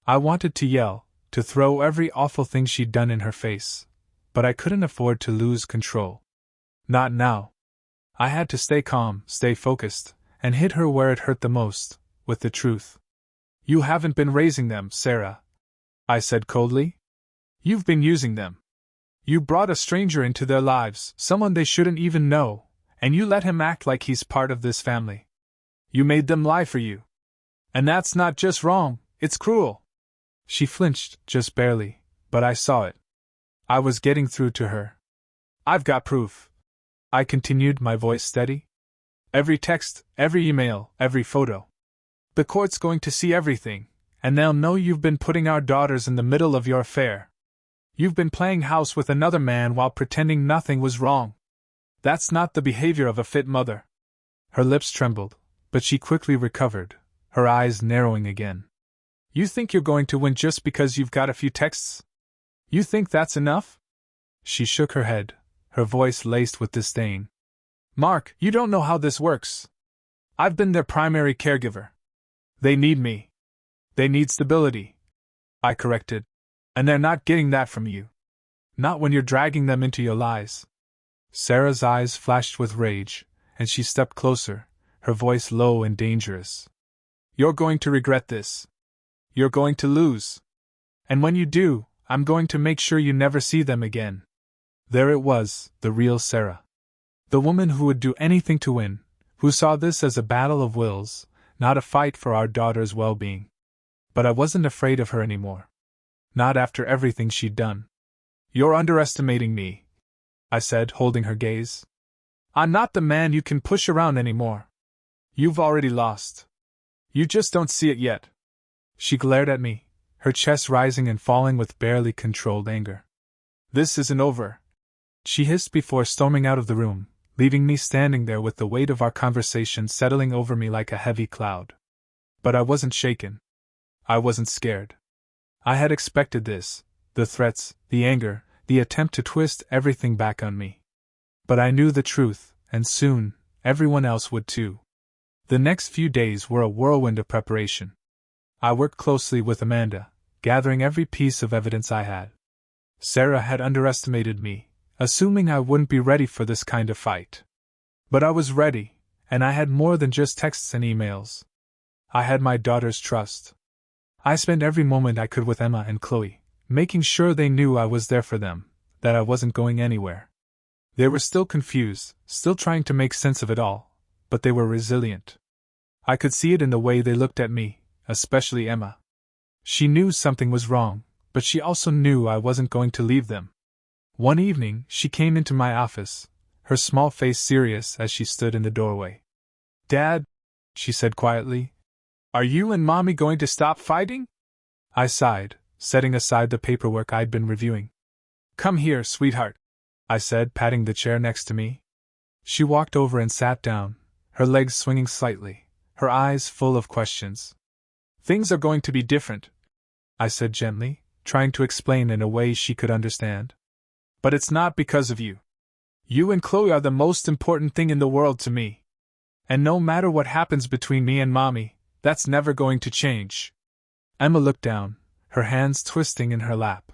I wanted to yell, to throw every awful thing she'd done in her face, but I couldn't afford to lose control. Not now. I had to stay calm, stay focused, and hit her where it hurt the most, with the truth. You haven't been raising them, Sarah, I said coldly. You've been using them. You brought a stranger into their lives, someone they shouldn't even know, and you let him act like he's part of this family. You made them lie for you. And that's not just wrong, it's cruel. She flinched, just barely, but I saw it. I was getting through to her. I've got proof. I continued, my voice steady. Every text, every email, every photo. The court's going to see everything, and they'll know you've been putting our daughters in the middle of your affair. You've been playing house with another man while pretending nothing was wrong. That's not the behavior of a fit mother. Her lips trembled, but she quickly recovered, her eyes narrowing again. You think you're going to win just because you've got a few texts? You think that's enough? She shook her head, her voice laced with disdain. Mark, you don't know how this works. I've been their primary caregiver. They need me. They need stability. I corrected. And they're not getting that from you. Not when you're dragging them into your lies. Sarah's eyes flashed with rage, and she stepped closer, her voice low and dangerous. You're going to regret this. You're going to lose. And when you do, I'm going to make sure you never see them again. There it was, the real Sarah. The woman who would do anything to win, who saw this as a battle of wills, not a fight for our daughter's well-being. But I wasn't afraid of her anymore. Not after everything she'd done. You're underestimating me, I said, holding her gaze. I'm not the man you can push around anymore. You've already lost. You just don't see it yet. She glared at me, her chest rising and falling with barely controlled anger. This isn't over, she hissed before storming out of the room, leaving me standing there with the weight of our conversation settling over me like a heavy cloud. But I wasn't shaken. I wasn't scared. I had expected this, the threats, the anger, the attempt to twist everything back on me. But I knew the truth, and soon, everyone else would too. The next few days were a whirlwind of preparation. I worked closely with Amanda, gathering every piece of evidence I had. Sarah had underestimated me, assuming I wouldn't be ready for this kind of fight. But I was ready, and I had more than just texts and emails. I had my daughter's trust. I spent every moment I could with Emma and Chloe, making sure they knew I was there for them, that I wasn't going anywhere. They were still confused, still trying to make sense of it all, but they were resilient. I could see it in the way they looked at me, especially Emma. She knew something was wrong, but she also knew I wasn't going to leave them. One evening, she came into my office, her small face serious as she stood in the doorway. Dad, she said quietly, are you and Mommy going to stop fighting? I sighed, setting aside the paperwork I'd been reviewing. Come here, sweetheart, I said, patting the chair next to me. She walked over and sat down, her legs swinging slightly, her eyes full of questions. Things are going to be different, I said gently, trying to explain in a way she could understand. But it's not because of you. You and Chloe are the most important thing in the world to me. And no matter what happens between me and Mommy, that's never going to change. Emma looked down, her hands twisting in her lap.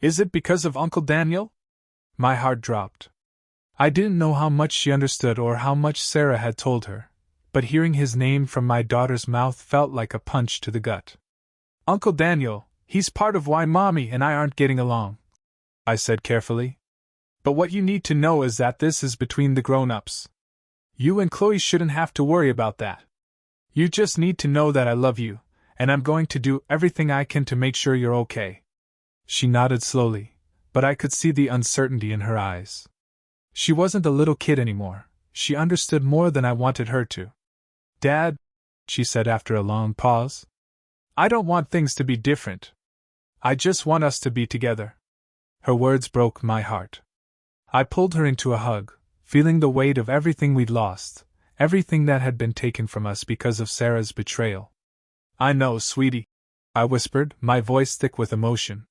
Is it because of Uncle Daniel? My heart dropped. I didn't know how much she understood or how much Sarah had told her, but hearing his name from my daughter's mouth felt like a punch to the gut. Uncle Daniel, he's part of why Mommy and I aren't getting along, I said carefully. But what you need to know is that this is between the grown-ups. You and Chloe shouldn't have to worry about that. You just need to know that I love you, and I'm going to do everything I can to make sure you're okay. She nodded slowly, but I could see the uncertainty in her eyes. She wasn't a little kid anymore, she understood more than I wanted her to. Dad, she said after a long pause, I don't want things to be different. I just want us to be together. Her words broke my heart. I pulled her into a hug, feeling the weight of everything we'd lost, everything that had been taken from us because of Sarah's betrayal. I know, sweetie, I whispered, my voice thick with emotion.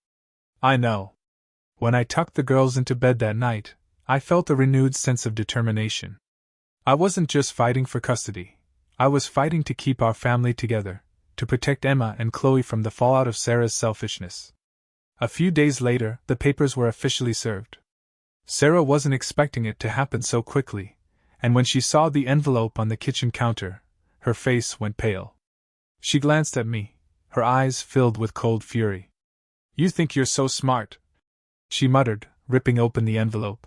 I know. When I tucked the girls into bed that night, I felt a renewed sense of determination. I wasn't just fighting for custody. I was fighting to keep our family together, to protect Emma and Chloe from the fallout of Sarah's selfishness. A few days later, the papers were officially served. Sarah wasn't expecting it to happen so quickly, and when she saw the envelope on the kitchen counter, her face went pale. She glanced at me, her eyes filled with cold fury. You think you're so smart, she muttered, ripping open the envelope.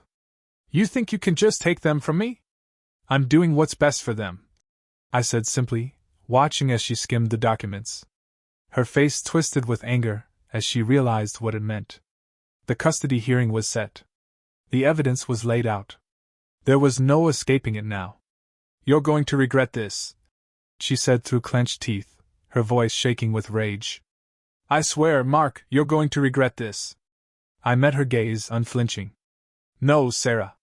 You think you can just take them from me? I'm doing what's best for them, I said simply, watching as she skimmed the documents. Her face twisted with anger as she realized what it meant. The custody hearing was set. The evidence was laid out. There was no escaping it now. "You're going to regret this," she said through clenched teeth, her voice shaking with rage. "I swear, Mark, you're going to regret this." I met her gaze, unflinching. "No, Sarah.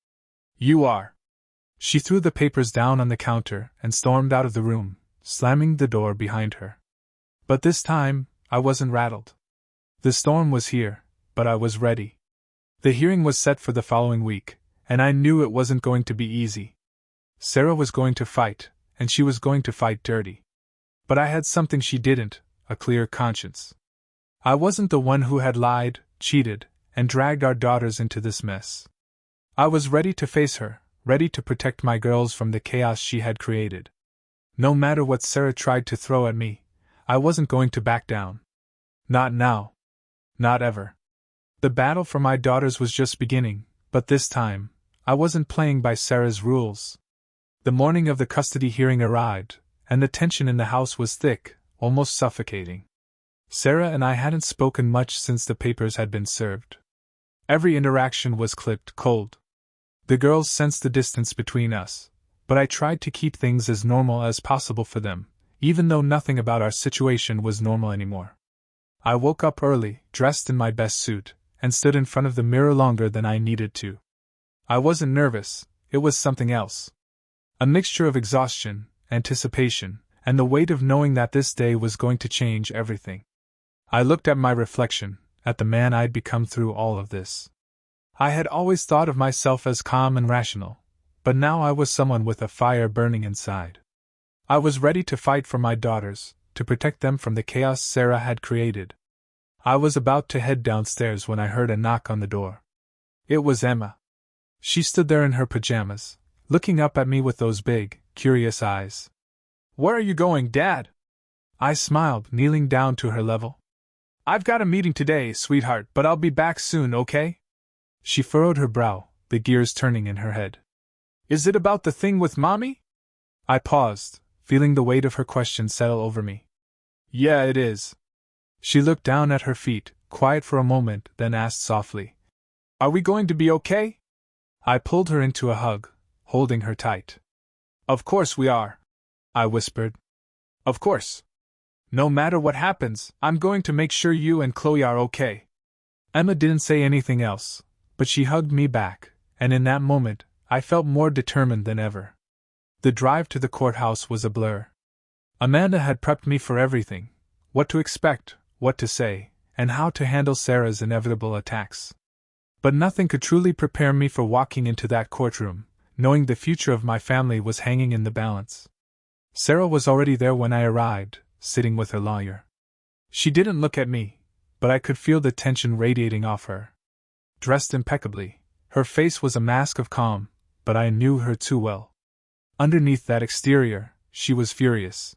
You are." She threw the papers down on the counter and stormed out of the room, slamming the door behind her. But this time, I wasn't rattled. The storm was here, but I was ready. The hearing was set for the following week, and I knew it wasn't going to be easy. Sarah was going to fight, and she was going to fight dirty. But I had something she didn't, a clear conscience. I wasn't the one who had lied, cheated, and dragged our daughters into this mess. I was ready to face her, ready to protect my girls from the chaos she had created. No matter what Sarah tried to throw at me, I wasn't going to back down. Not now. Not ever. The battle for my daughters was just beginning, but this time, I wasn't playing by Sarah's rules. The morning of the custody hearing arrived, and the tension in the house was thick, almost suffocating. Sarah and I hadn't spoken much since the papers had been served. Every interaction was clipped cold. The girls sensed the distance between us, but I tried to keep things as normal as possible for them, even though nothing about our situation was normal anymore. I woke up early, dressed in my best suit, and stood in front of the mirror longer than I needed to. I wasn't nervous, it was something else. A mixture of exhaustion, anticipation, and the weight of knowing that this day was going to change everything. I looked at my reflection, at the man I'd become through all of this. I had always thought of myself as calm and rational, but now I was someone with a fire burning inside. I was ready to fight for my daughters, to protect them from the chaos Sarah had created. I was about to head downstairs when I heard a knock on the door. It was Emma. She stood there in her pajamas, looking up at me with those big, curious eyes. "Where are you going, Dad?" I smiled, kneeling down to her level. "I've got a meeting today, sweetheart, but I'll be back soon, okay?" She furrowed her brow, the gears turning in her head. "Is it about the thing with Mommy?" I paused, feeling the weight of her question settle over me. "Yeah, it is." She looked down at her feet, quiet for a moment, then asked softly, "Are we going to be okay?" I pulled her into a hug, holding her tight. "Of course we are," I whispered. "Of course. No matter what happens, I'm going to make sure you and Chloe are okay." Emma didn't say anything else, but she hugged me back, and in that moment, I felt more determined than ever. The drive to the courthouse was a blur. Amanda had prepped me for everything: what to expect, what to say, and how to handle Sarah's inevitable attacks. But nothing could truly prepare me for walking into that courtroom, knowing the future of my family was hanging in the balance. Sarah was already there when I arrived, sitting with her lawyer. She didn't look at me, but I could feel the tension radiating off her. Dressed impeccably, her face was a mask of calm, but I knew her too well. Underneath that exterior, she was furious.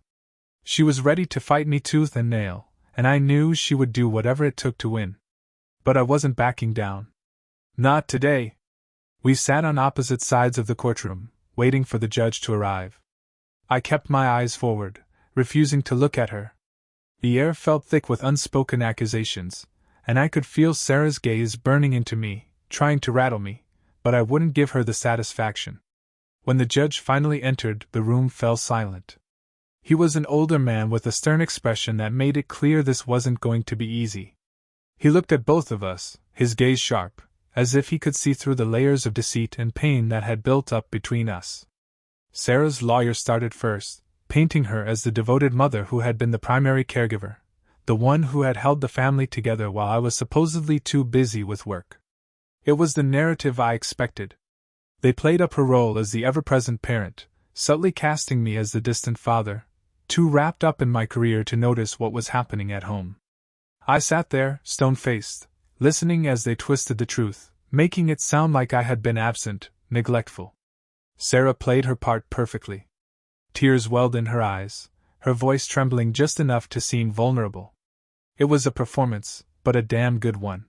She was ready to fight me tooth and nail, and I knew she would do whatever it took to win. But I wasn't backing down. Not today. We sat on opposite sides of the courtroom, waiting for the judge to arrive. I kept my eyes forward, refusing to look at her. The air felt thick with unspoken accusations, and I could feel Sarah's gaze burning into me, trying to rattle me, but I wouldn't give her the satisfaction. When the judge finally entered, the room fell silent. He was an older man with a stern expression that made it clear this wasn't going to be easy. He looked at both of us, his gaze sharp, as if he could see through the layers of deceit and pain that had built up between us. Sarah's lawyer started first, painting her as the devoted mother who had been the primary caregiver, the one who had held the family together while I was supposedly too busy with work. It was the narrative I expected. They played up her role as the ever-present parent, subtly casting me as the distant father, too wrapped up in my career to notice what was happening at home. I sat there, stone-faced, listening as they twisted the truth, making it sound like I had been absent, neglectful. Sarah played her part perfectly. Tears welled in her eyes, her voice trembling just enough to seem vulnerable. It was a performance, but a damn good one.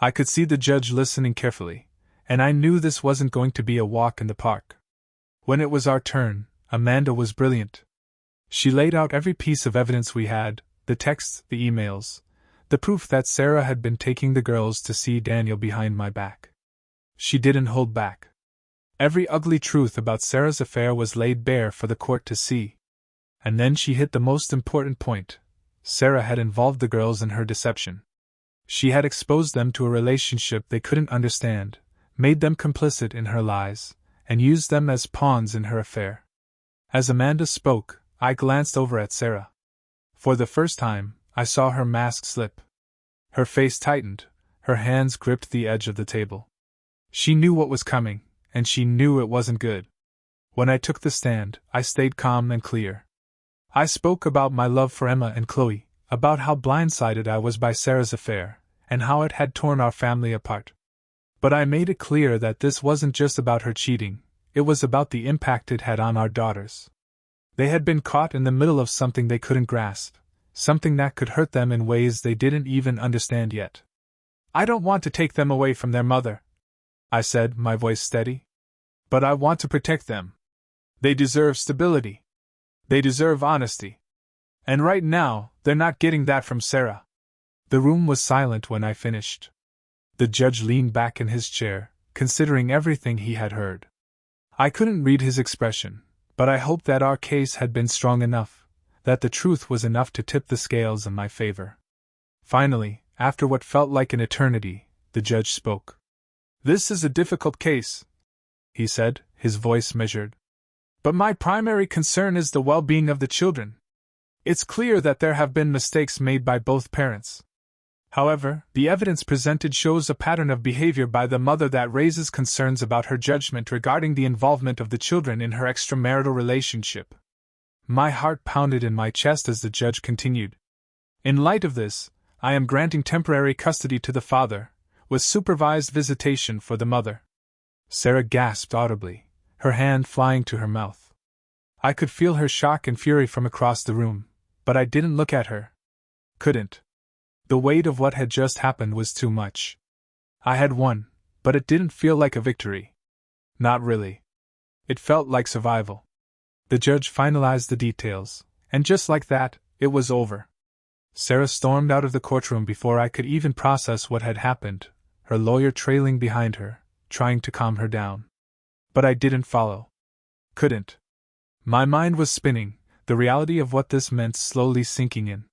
I could see the judge listening carefully, and I knew this wasn't going to be a walk in the park. When it was our turn, Amanda was brilliant. She laid out every piece of evidence we had, the texts, the emails, the proof that Sarah had been taking the girls to see Daniel behind my back. She didn't hold back. Every ugly truth about Sarah's affair was laid bare for the court to see. And then she hit the most important point. Sarah had involved the girls in her deception. She had exposed them to a relationship they couldn't understand, made them complicit in her lies, and used them as pawns in her affair. As Amanda spoke, I glanced over at Sarah. For the first time, I saw her mask slip. Her face tightened, her hands gripped the edge of the table. She knew what was coming, and she knew it wasn't good. When I took the stand, I stayed calm and clear. I spoke about my love for Emma and Chloe, about how blindsided I was by Sarah's affair, and how it had torn our family apart. But I made it clear that this wasn't just about her cheating, it was about the impact it had on our daughters. They had been caught in the middle of something they couldn't grasp, something that could hurt them in ways they didn't even understand yet. I don't want to take them away from their mother, I said, my voice steady. But I want to protect them. They deserve stability. They deserve honesty. And right now, they're not getting that from Sarah. The room was silent when I finished. The judge leaned back in his chair, considering everything he had heard. I couldn't read his expression, but I hoped that our case had been strong enough, that the truth was enough to tip the scales in my favor. Finally, after what felt like an eternity, the judge spoke. "This is a difficult case," he said, his voice measured. "But my primary concern is the well-being of the children. It's clear that there have been mistakes made by both parents. However, the evidence presented shows a pattern of behavior by the mother that raises concerns about her judgment regarding the involvement of the children in her extramarital relationship." My heart pounded in my chest as the judge continued. "In light of this, I am granting temporary custody to the father, with supervised visitation for the mother." Sarah gasped audibly, her hand flying to her mouth. I could feel her shock and fury from across the room, but I didn't look at her. Couldn't. The weight of what had just happened was too much. I had won, but it didn't feel like a victory. Not really. It felt like survival. The judge finalized the details, and just like that, it was over. Sarah stormed out of the courtroom before I could even process what had happened, her lawyer trailing behind her, trying to calm her down. But I didn't follow. Couldn't. My mind was spinning, the reality of what this meant slowly sinking in.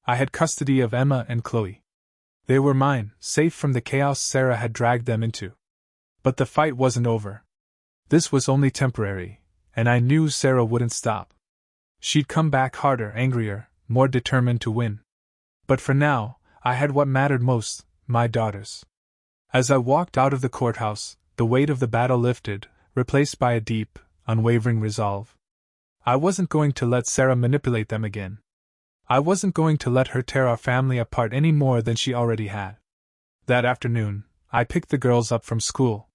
I had custody of Emma and Chloe. They were mine, safe from the chaos Sarah had dragged them into. But the fight wasn't over. This was only temporary, and I knew Sarah wouldn't stop. She'd come back harder, angrier, more determined to win. But for now, I had what mattered most, my daughters. As I walked out of the courthouse, the weight of the battle lifted, replaced by a deep, unwavering resolve. I wasn't going to let Sarah manipulate them again. I wasn't going to let her tear our family apart any more than she already had. That afternoon, I picked the girls up from school.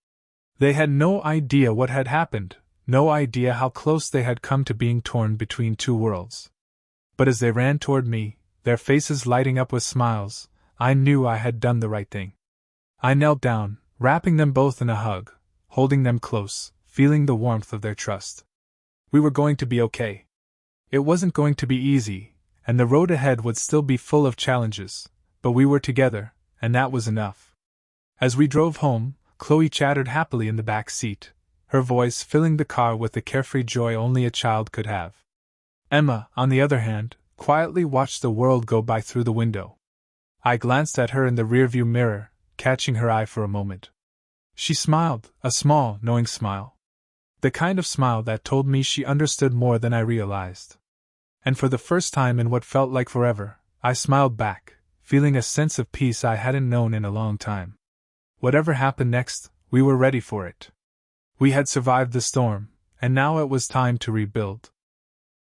They had no idea what had happened, no idea how close they had come to being torn between two worlds. But as they ran toward me, their faces lighting up with smiles, I knew I had done the right thing. I knelt down, wrapping them both in a hug, holding them close, feeling the warmth of their trust. We were going to be okay. It wasn't going to be easy, and the road ahead would still be full of challenges, but we were together, and that was enough. As we drove home, Chloe chattered happily in the back seat, her voice filling the car with the carefree joy only a child could have. Emma, on the other hand, quietly watched the world go by through the window. I glanced at her in the rearview mirror, catching her eye for a moment. She smiled, a small, knowing smile. The kind of smile that told me she understood more than I realized. And for the first time in what felt like forever, I smiled back, feeling a sense of peace I hadn't known in a long time. Whatever happened next, we were ready for it. We had survived the storm, and now it was time to rebuild.